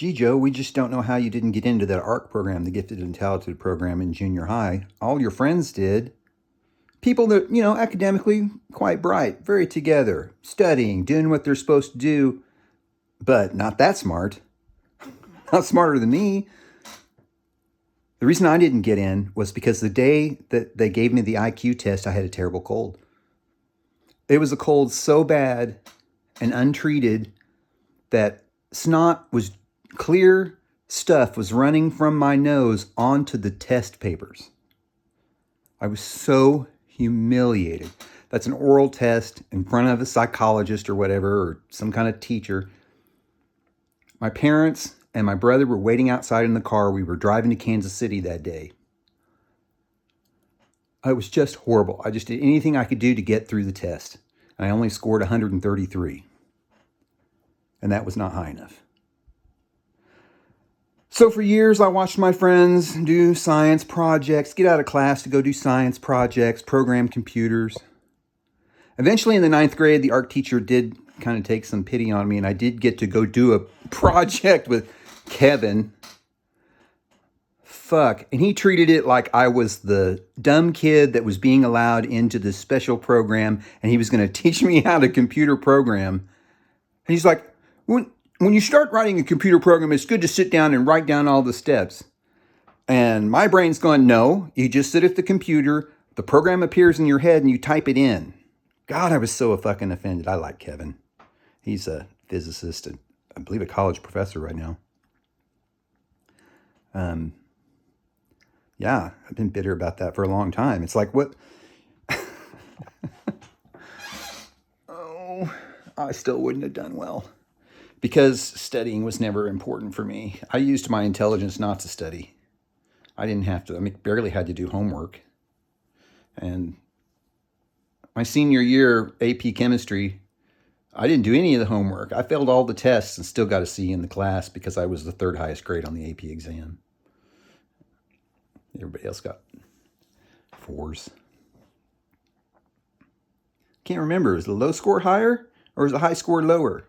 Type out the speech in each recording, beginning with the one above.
Gee, Joe, we just don't know how you didn't get into that ARC program, the Gifted and Talented program in junior high. All your friends did. People that, academically quite bright, very together, studying, doing what they're supposed to do, but not that smart. Not smarter than me. The reason I didn't get in was because the day that they gave me the IQ test, I had a terrible cold. It was a cold so bad and untreated that snot was clear stuff was running from my nose onto the test papers. I was so humiliated. That's an oral test in front of a psychologist or whatever, or some kind of teacher. My parents and my brother were waiting outside in the car. We were driving to Kansas City that day. It was just horrible. I just did anything I could do to get through the test. And I only scored 133. And that was not high enough. So for years, I watched my friends do science projects, get out of class to go do science projects, program computers. Eventually in the 9th grade, the art teacher did kind of take some pity on me, and I did get to go do a project with Kevin. Fuck. And he treated it like I was the dumb kid that was being allowed into this special program, and he was going to teach me how to computer program. And he's like, when you start writing a computer program, it's good to sit down and write down all the steps. And my brain's going, no, you just sit at the computer, the program appears in your head, and you type it in. God, I was so fucking offended. I like Kevin. He's a physicist and I believe a college professor right now. Yeah, I've been bitter about that for a long time. It's like, what? Oh, I still wouldn't have done well. Because studying was never important for me. I used my intelligence not to study. I didn't have to. I barely had to do homework. And my senior year AP chemistry, I didn't do any of the homework. I failed all the tests and still got a C in the class because I was the 3rd highest grade on the AP exam. Everybody else got 4s. Can't remember. Is the low score higher or is the high score lower?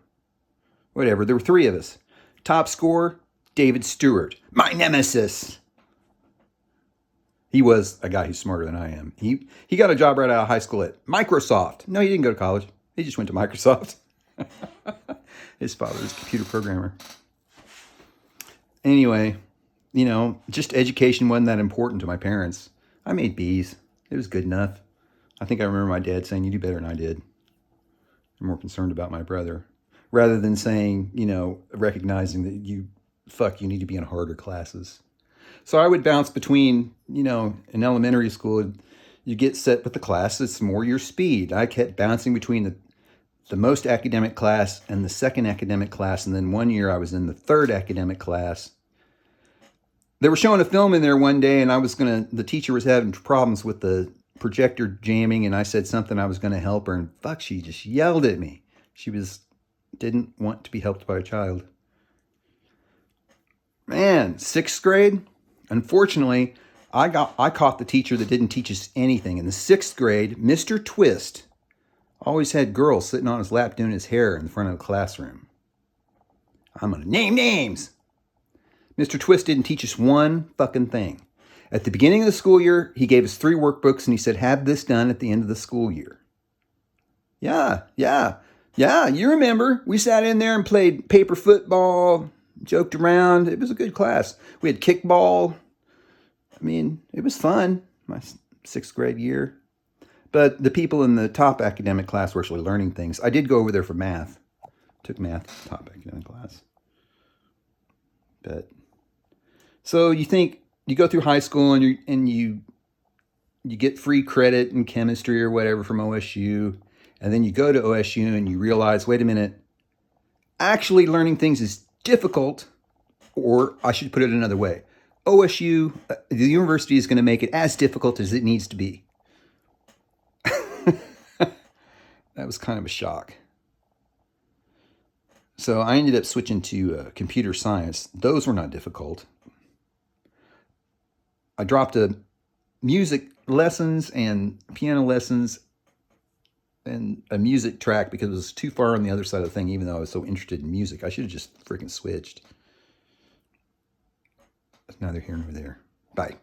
Whatever. There were 3 of us. Top score, David Stewart, my nemesis. He was a guy who's smarter than I am. He got a job right out of high school at Microsoft. No, he didn't go to college. He just went to Microsoft. His father was a computer programmer. Anyway, just education wasn't that important to my parents. I made B's. It was good enough. I think I remember my dad saying, you do better than I did. I'm more concerned about my brother. Rather than saying, recognizing that you need to be in harder classes. So I would bounce between, in elementary school, you get set with the class, it's more your speed. I kept bouncing between the most academic class and the 2nd academic class. And then one year I was in the 3rd academic class. They were showing a film in there one day and the teacher was having problems with the projector jamming. And I said something, I was going to help her. And fuck, she just yelled at me. She didn't want to be helped by a child. Man, 6th grade, unfortunately, I caught the teacher that didn't teach us anything. In the 6th grade, Mr. Twist always had girls sitting on his lap doing his hair in the front of the classroom. I'm going to name names. Mr. Twist didn't teach us one fucking thing. At the beginning of the school year, he gave us 3 workbooks and he said, have this done at the end of the school year. Yeah, you remember. We sat in there and played paper football, joked around. It was a good class. We had kickball. It was fun, my 6th grade year. But the people in the top academic class were actually learning things. I did go over there for math. Took math, top academic class. But so you think you go through high school and you get free credit in chemistry or whatever from OSU. And then you go to OSU and you realize, wait a minute, actually learning things is difficult, or I should put it another way. OSU, the university is going to make it as difficult as it needs to be. That was kind of a shock. So I ended up switching to computer science. Those were not difficult. I dropped music lessons and piano lessons and a music track because it was too far on the other side of the thing, even though I was so interested in music. I should have just freaking switched. neither here nor there. Bye.